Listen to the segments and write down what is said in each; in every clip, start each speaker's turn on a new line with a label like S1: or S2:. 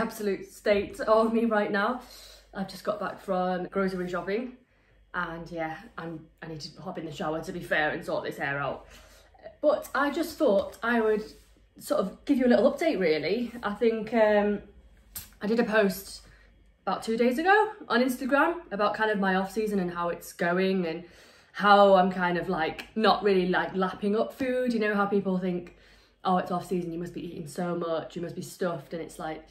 S1: absolute state of me right now. I've just got back from grocery shopping and yeah, I need to hop in the shower, to be fair, and sort this hair out. But I just thought I would sort of give you a little update really. I think I did a post about 2 days ago on Instagram about kind of my off season and how it's going and how I'm kind of like not really like lapping up food. You know how people think, oh, it's off season, you must be eating so much, you must be stuffed, and it's like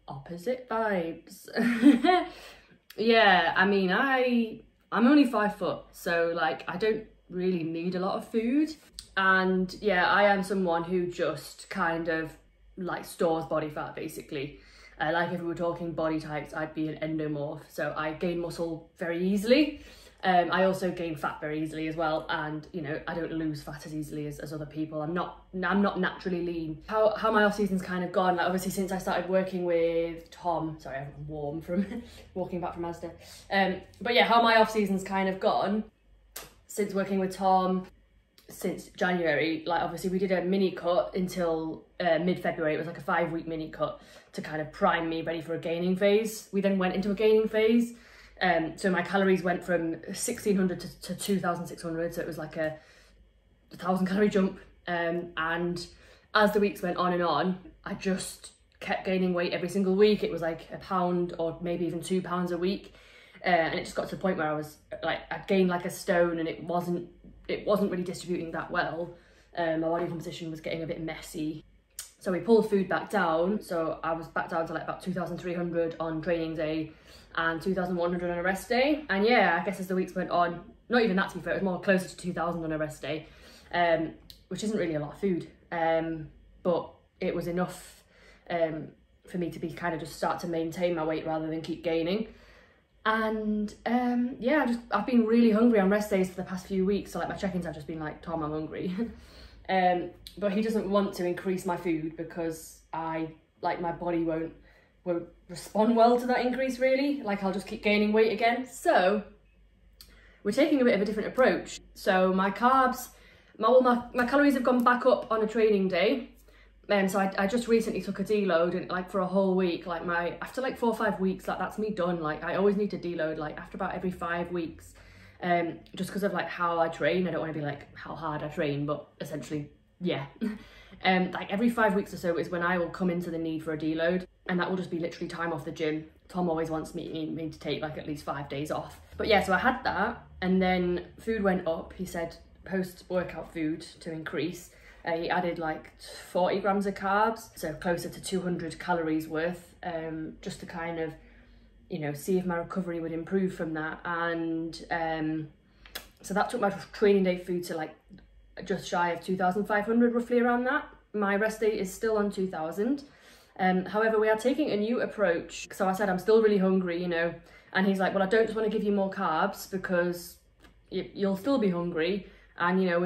S1: opposite vibes. Yeah, I mean, I'm only 5 foot, so like I don't really need a lot of food. And yeah, I am someone who just kind of like stores body fat basically. Like if we were talking body types, I'd be an endomorph, so I gain muscle very easily. I also gain fat very easily as well, and you know, I don't lose fat as easily as other people. I'm not naturally lean. How my off season's kind of gone, like obviously since I started working with Tom, sorry, I'm warm from walking back from Asda. But yeah, how my off season's kind of gone since working with Tom since January. Like obviously we did a mini cut until mid-February. It was like a 5-week mini cut to kind of prime me ready for a gaining phase. We then went into a gaining phase. So my calories went from 1600 to 2600, so it was like a 1,000 calorie jump. And as the weeks went on and on, I just kept gaining weight every single week. It was like a pound or maybe even 2 pounds a week. And it just got to the point where I was like, I'd gained like a stone, and it wasn't really distributing that well. My body composition was getting a bit messy. So we pulled food back down. So I was back down to like about 2,300 on training day and 2,100 on a rest day. And yeah, I guess as the weeks went on, not even that to be fair, it was more closer to 2,000 on a rest day, which isn't really a lot of food, but it was enough for me to be kind of just start to maintain my weight rather than keep gaining. And yeah, I've been really hungry on rest days for the past few weeks. So like my check-ins have just been like, Tom, I'm hungry. But he doesn't want to increase my food because my body won't respond well to that increase really. Like I'll just keep gaining weight again. So we're taking a bit of a different approach. So my carbs, my calories have gone back up on a training day. So I just recently took a deload, and like for a whole week, like after like 4 or 5 weeks, like that's me done. Like I always need to deload like after about every 5 weeks, just because of like how I train. I don't want to be like how hard I train, but essentially, yeah. Like every 5 weeks or so is when I will come into the need for a deload, and that will just be literally time off the gym. Tom always wants me to take like at least 5 days off. But yeah, so I had that, and then food went up. He said post-workout food to increase. He added like 40 grams of carbs, so closer to 200 calories worth, just to kind of, you know, see if my recovery would improve from that. And so that took my training day food to like just shy of 2,500, roughly around that. My rest day is still on 2,000. However, we are taking a new approach. So I said, I'm still really hungry, you know, and he's like, well, I don't just want to give you more carbs because you'll still be hungry. And, you know,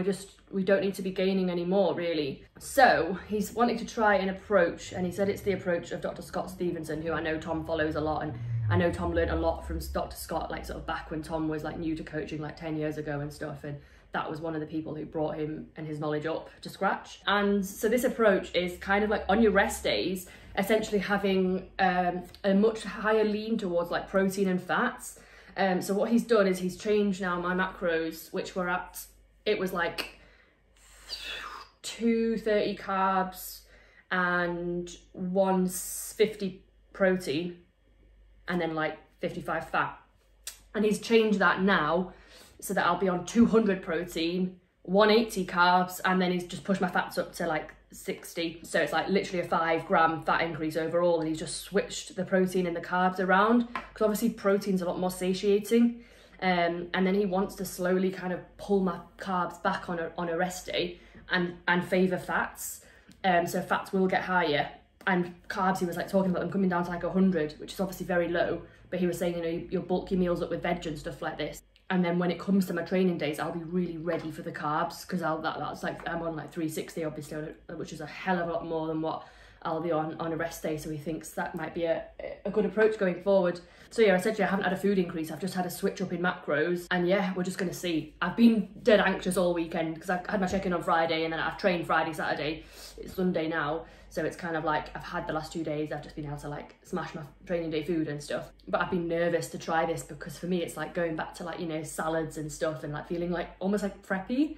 S1: we don't need to be gaining anymore, really. So he's wanting to try an approach, and he said it's the approach of Dr. Scott Stevenson, who I know Tom follows a lot, and I know Tom learned a lot from Dr. Scott, like sort of back when Tom was like new to coaching, like 10 years ago and stuff, and that was one of the people who brought him and his knowledge up to scratch. And so this approach is kind of like on your rest days, essentially having a much higher lean towards like protein and fats. So what he's done is he's changed now my macros, which were at, it was like 230 carbs and 150 protein, and then like 55 fat. And he's changed that now so that I'll be on 200 protein, 180 carbs, and then he's just pushed my fats up to like 60. So it's like literally a 5 gram fat increase overall, and he's just switched the protein and the carbs around, because obviously protein's a lot more satiating. And then he wants to slowly kind of pull my carbs back on a rest day and favour fats. So fats will get higher, and carbs, he was like talking about them coming down to like 100, which is obviously very low, but he was saying, you know, you'll bulk your meals up with veg and stuff like this. And then when it comes to my training days, I'll be really ready for the carbs, because that's like, I'm on like 360 obviously, which is a hell of a lot more than what I'll be on a rest day. So he thinks that might be a good approach going forward. So yeah, essentially I haven't had a food increase, I've just had a switch up in macros, and yeah, we're just gonna see. I've been dead anxious all weekend because I had my check-in on Friday, and then I've trained Friday, Saturday, it's Sunday now. So it's kind of like I've had the last 2 days, I've just been able to like smash my training day food and stuff. But I've been nervous to try this because for me it's like going back to like, you know, salads and stuff and like feeling like almost like preppy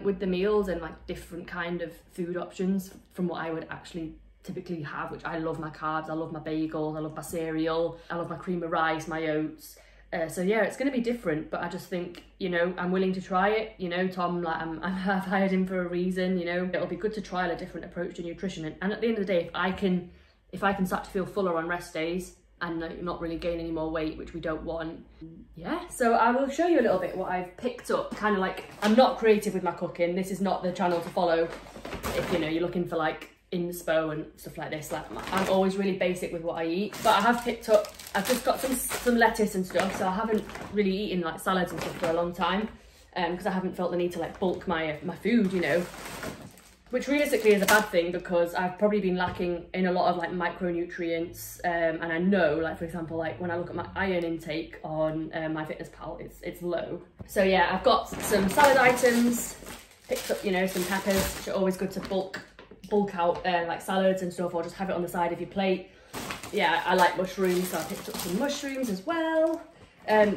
S1: with the meals and like different kind of food options from what I would actually typically have, which I love my carbs, I love my bagels, I love my cereal, I love my cream of rice, my oats. So yeah, it's going to be different, but I just think, you know, I'm willing to try it. You know, Tom, like I've hired him for a reason. You know, it'll be good to trial a different approach to nutrition. And at the end of the day, if I can start to feel fuller on rest days and like, not really gain any more weight, which we don't want. Yeah, so I will show you a little bit what I've picked up. Kind of like, I'm not creative with my cooking. This is not the channel to follow if, you know, you're looking for like inspo and stuff like this. Like I'm always really basic with what I eat, but I have picked up, I've just got some lettuce and stuff, so I haven't really eaten like salads and stuff for a long time because I haven't felt the need to like bulk my food, you know, which realistically is a bad thing because I've probably been lacking in a lot of like micronutrients, and I know, like for example, like when I look at my iron intake on MyFitnessPal, it's low. So yeah, I've got some salad items, picked up, you know, some peppers, which are always good to bulk out like salads and stuff, or just have it on the side of your plate. Yeah, I like mushrooms, so I picked up some mushrooms as well.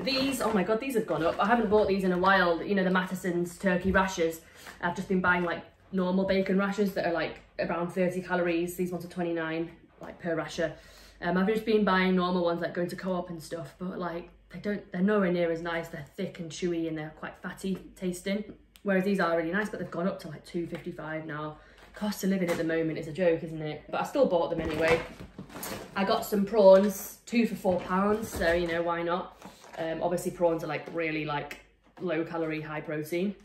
S1: These, oh my god, these have gone up. I haven't bought these in a while, you know, the Mattison's turkey rashers. I've just been buying like normal bacon rashers that are like around 30 calories. These ones are 29 like per rasher. I've just been buying normal ones like going to Co-op and stuff, but like they're nowhere near as nice. They're thick and chewy and they're quite fatty tasting, whereas these are really nice, but they've gone up to like $2.55 now. Cost of living at the moment is a joke, isn't it? But I still bought them anyway. I got some prawns, 2 for £4, so you know, why not? Obviously prawns are like really like low calorie, high protein.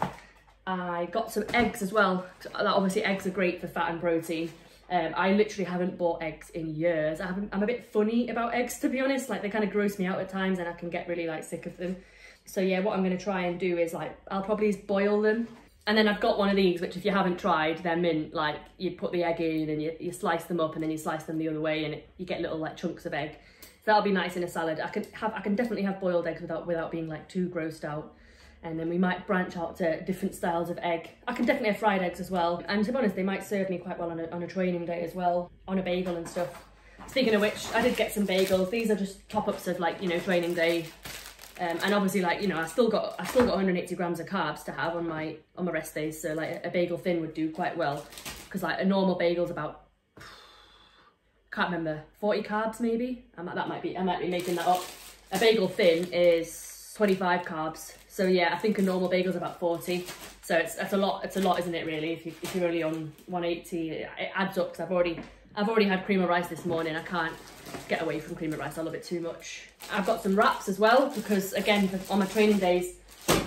S1: I got some eggs as well. Obviously eggs are great for fat and protein. I literally haven't bought eggs in years. I'm a bit funny about eggs, to be honest. Like they kind of gross me out at times and I can get really like sick of them. So yeah, what I'm gonna try and do is like, I'll probably boil them. And then I've got one of these, which if you haven't tried, they're mint. Like you put the egg in and you slice them up and then you slice them the other way and you get little like chunks of egg. So that'll be nice in a salad. I can definitely have boiled eggs without being like too grossed out. And then we might branch out to different styles of egg. I can definitely have fried eggs as well. And to be honest, they might serve me quite well on a training day as well, on a bagel and stuff. Speaking of which, I did get some bagels. These are just top-ups of like, you know, training day. And obviously, like, you know, I still got 180 grams of carbs to have on my rest days, so like a bagel thin would do quite well, because like a normal bagel's about, can't remember, 40 carbs maybe. I might be making that up. A bagel thin is 25 carbs, so yeah, I think a normal bagel's about 40. So it's a lot, isn't it? Really, if you're only on 180, it adds up. Because I've already had cream of rice this morning. I can't get away from cream of rice. I love it too much. I've got some wraps as well because again, on my training days,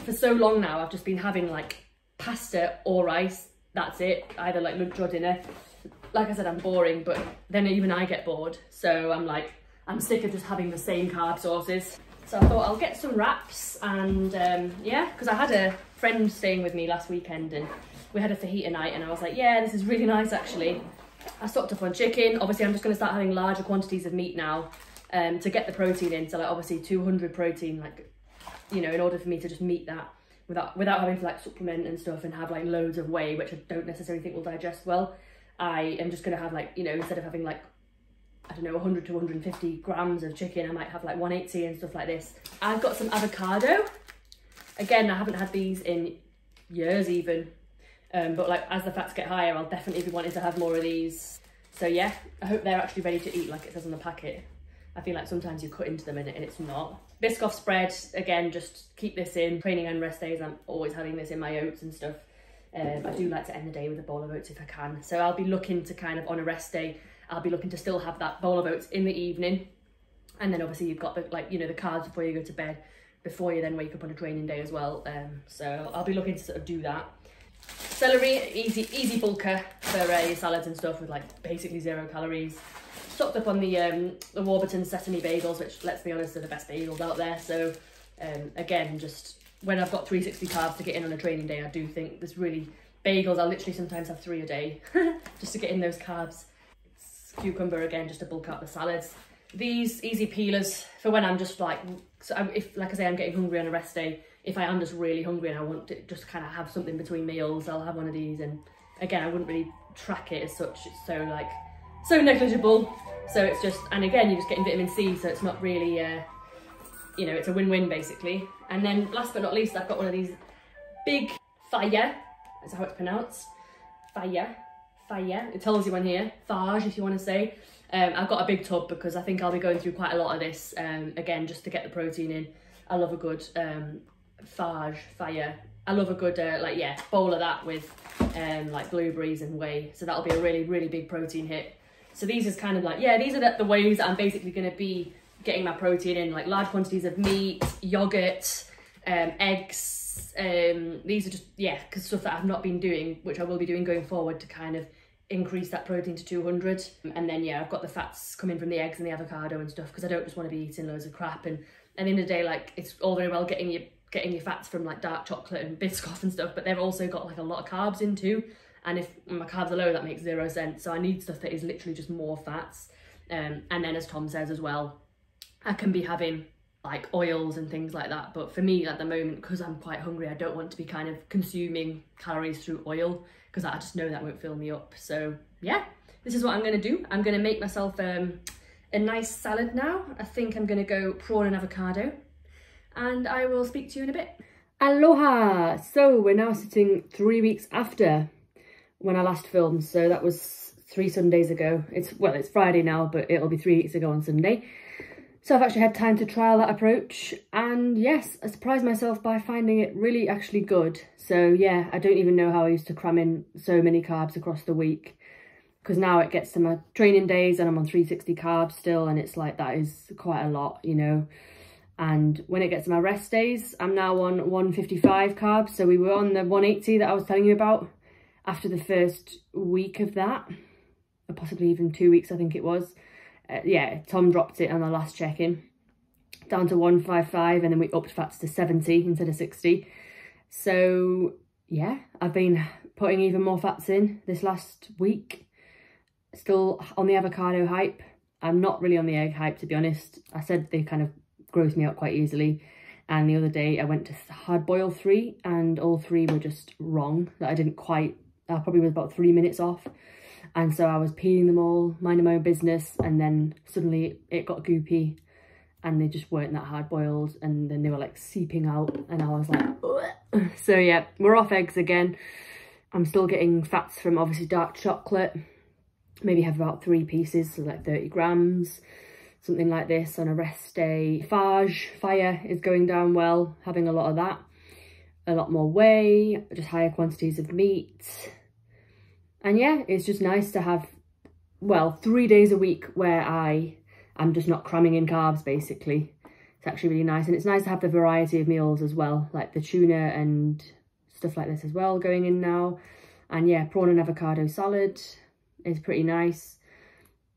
S1: for so long now, I've just been having like pasta or rice. That's it, either like lunch or dinner. Like I said, I'm boring, but then even I get bored. So I'm sick of just having the same carb sources. So I thought I'll get some wraps and yeah, because I had a friend staying with me last weekend and we had a fajita night and I was like, yeah, this is really nice actually. I stocked up on chicken. Obviously, I'm just going to start having larger quantities of meat now to get the protein in. So like obviously 200 protein, like, you know, in order for me to just meet that without having to like supplement and stuff and have like loads of whey, which I don't necessarily think will digest well. I am just going to have like, you know, instead of having like, I don't know, 100 to 150 grams of chicken, I might have like 180 and stuff like this. I've got some avocado. Again, I haven't had these in years even. But like as the fats get higher, I'll definitely be wanting to have more of these. So yeah, I hope they're actually ready to eat like it says on the packet. I feel like sometimes you cut into them and it's not. Biscoff spread, again, just keep this in. Training and rest days, I'm always having this in my oats and stuff. I do like to end the day with a bowl of oats if I can. So I'll be looking to kind of, on a rest day, I'll be looking to still have that bowl of oats in the evening. And then obviously you've got the, like, you know, the carbs before you go to bed, before you then wake up on a training day as well. So I'll be looking to sort of do that. Celery, easy bulker for your salads and stuff with like basically 0 calories. Stocked up on the Warburton sesame bagels, which let's be honest are the best bagels out there. So again, just when I've got 360 carbs to get in on a training day, I do think there's really bagels. I'll literally sometimes have 3 a day just to get in those carbs. Cucumber again, just to bulk out the salads. These easy peelers for when I'm just like, so if like I say, I'm getting hungry on a rest day. If I am just really hungry and I want to just kind of have something between meals, I'll have one of these and again, I wouldn't really track it as such. It's so like, so negligible. So it's just, and again, you're just getting vitamin C, so it's not really, you know, it's a win-win basically. And then last but not least, I've got one of these big Faya, that's how it's pronounced. Faya. It tells you on here, Fage if you want to say. I've got a big tub because I think I'll be going through quite a lot of this, again, just to get the protein in. I love a good Faya. I love a good, like, yeah, bowl of that with like blueberries and whey. So that'll be a really, really big protein hit. So these is kind of like, yeah, these are the ways that I'm basically going to be getting my protein in, like large quantities of meat, yogurt, eggs. These are just, yeah, because stuff that I've not been doing, which I will be doing going forward to kind of increase that protein to 200. And then, yeah, I've got the fats coming from the eggs and the avocado and stuff, because I don't just want to be eating loads of crap. And at the end of the day, like, it's all very well getting your fats from like dark chocolate and Biscoff and stuff, but they've also got like a lot of carbs in too. And if my carbs are low, that makes 0 sense. So I need stuff that is literally just more fats. And then, as Tom says as well, I can be having like oils and things like that. But for me at the moment, because I'm quite hungry, I don't want to be kind of consuming calories through oil, because I just know that won't fill me up. So yeah, this is what I'm going to do. I'm going to make myself a nice salad now. I think I'm going to go prawn and avocado, and I will speak to you in a bit. Aloha! So we're now sitting 3 weeks after when I last filmed. So that was 3 Sundays ago. It's Friday now, but it'll be 3 weeks ago on Sunday. So I've actually had time to trial that approach, and yes, I surprised myself by finding it really actually good. So yeah, I don't even know how I used to cram in so many carbs across the week, because now it gets to my training days and I'm on 360 carbs still, and it's like, that is quite a lot, you know. And when it gets to my rest days, I'm now on 155 carbs. So we were on the 180 that I was telling you about after the first week of that, or possibly even 2 weeks, I think it was. Yeah, Tom dropped it on the last check-in down to 155, and then we upped fats to 70 instead of 60. So yeah, I've been putting even more fats in this last week. Still on the avocado hype. I'm not really on the egg hype, to be honest. I said they kind of gross me out quite easily, and the other day I went to hard boil 3, and all 3 were just wrong. That I probably was about 3 minutes off. And so I was peeling them all, minding my own business, and then suddenly it got goopy and they just weren't that hard boiled, and then they were like seeping out, and I was like, ugh. So yeah, we're off eggs again. I'm still getting fats from obviously dark chocolate. Maybe have about 3 pieces, so like 30 grams, something like this on a rest day. Fire is going down well, having a lot of that. A lot more whey, just higher quantities of meat. And yeah, it's just nice to have, well, 3 days a week where I'm just not cramming in carbs, basically. It's actually really nice. And it's nice to have the variety of meals as well, like the tuna and stuff like this as well going in now. And yeah, prawn and avocado salad is pretty nice.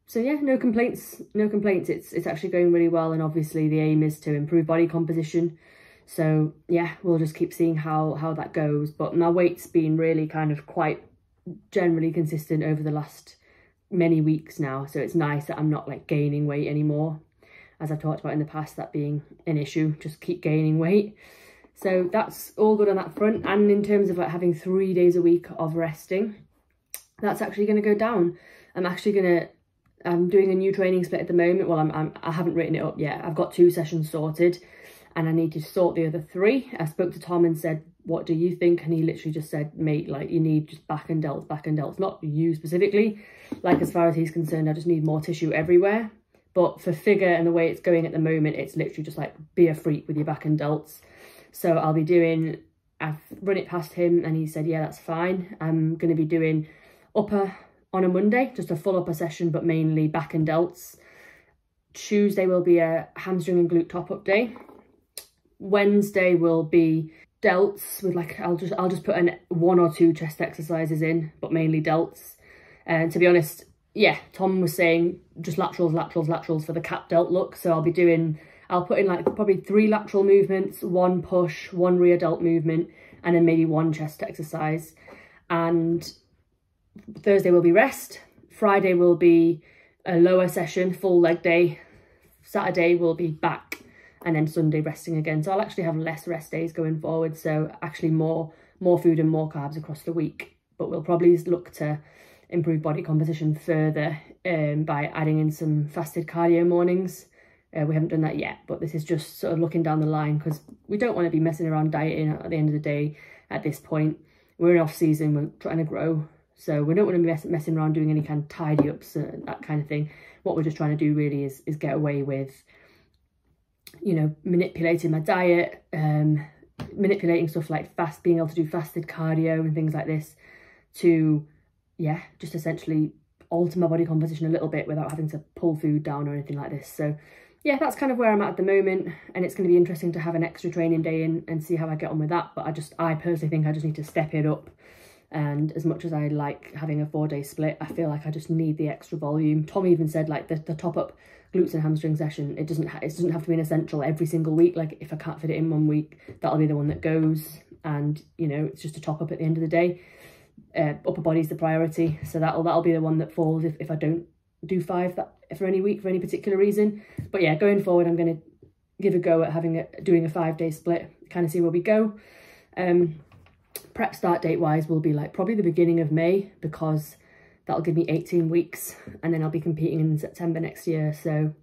S1: So yeah, no complaints, no complaints. It's actually going really well. And obviously the aim is to improve body composition. So yeah, we'll just keep seeing how that goes. But my weight's been really kind of quite generally consistent over the last many weeks now, so it's nice that I'm not like gaining weight anymore, as I've talked about in the past, that being an issue, just keep gaining weight. So that's all good on that front. And in terms of like having 3 days a week of resting, that's actually going to go down. I'm doing a new training split at the moment. Well, I haven't written it up yet. I've got 2 sessions sorted, and I need to sort the other 3. I spoke to Tom and said, what do you think? And he literally just said, mate, like, you need just back and delts, not you specifically. Like, as far as he's concerned, I just need more tissue everywhere. But for figure and the way it's going at the moment, it's literally just like, be a freak with your back and delts. So I'll be doing, I've run it past him and he said, yeah, that's fine. I'm going to be doing upper on a Monday, just a full upper session, but mainly back and delts. Tuesday will be a hamstring and glute top up day. Wednesday will be delts with like, I'll just put 1 or 2 chest exercises in, but mainly delts. And to be honest, yeah, Tom was saying just laterals for the cat delt look. So I'll put in like probably 3 lateral movements, 1 push, 1 rear delt movement, and then maybe 1 chest exercise. And Thursday will be rest. Friday will be a lower session, full leg day. Saturday will be back, and then Sunday resting again. So I'll actually have less rest days going forward. So actually more food and more carbs across the week. but we'll probably look to improve body composition further by adding in some fasted cardio mornings. We haven't done that yet, but this is just sort of looking down the line, because we don't want to be messing around dieting at the end of the day. At this point, we're in off season, we're trying to grow, so we don't want to be messing around doing any kind of tidy ups and that kind of thing. What we're just trying to do really is get away with, you know, manipulating my diet, manipulating stuff like being able to do fasted cardio and things like this to, yeah, just essentially alter my body composition a little bit without having to pull food down or anything like this. So yeah, that's kind of where I'm at the moment, and it's going to be interesting to have an extra training day in and see how I get on with that. But I personally think I just need to step it up, and as much as I like having a 4-day split, I feel like I just need the extra volume. Tom even said like the top up glutes and hamstring session, it doesn't have to be an essential every single week. Like if I can't fit it in one week, that'll be the one that goes, and you know, it's just a top up at the end of the day. Upper body's the priority, so that'll be the one that falls if I don't do 5 for any week for any particular reason. But yeah, going forward, I'm going to give a go at doing a 5-day split, kind of see where we go. Prep start date wise will be like probably the beginning of May, because that'll give me 18 weeks, and then I'll be competing in September next year. So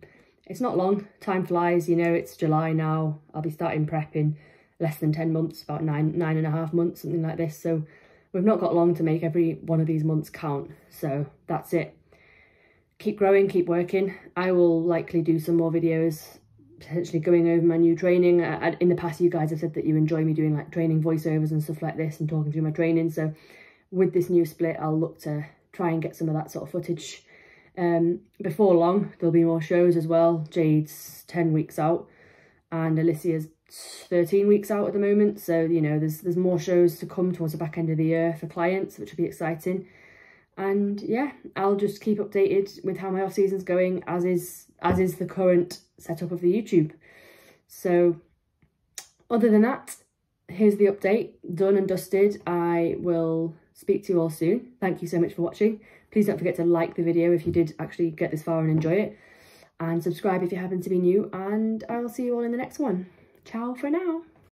S1: it's not long, time flies, you know, it's July now. I'll be starting prep in less than 10 months, about nine and a half months, something like this. So we've not got long to make every one of these months count. So that's it. Keep growing, keep working. I will likely do some more videos, potentially going over my new training. In the past, you guys have said that you enjoy me doing like training voiceovers and stuff like this and talking through my training. So with this new split, I'll look to try and get some of that sort of footage. Before long, there'll be more shows as well. Jade's 10 weeks out and Alicia's 13 weeks out at the moment. So, you know, there's more shows to come towards the back end of the year for clients, which will be exciting. And yeah, I'll just keep updated with how my off season's going, as is the current setup of the YouTube. So other than that, here's the update, done and dusted. I will speak to you all soon. Thank you so much for watching. Please don't forget to like the video if you did actually get this far and enjoy it, and subscribe if you happen to be new, and I'll see you all in the next one. Ciao for now.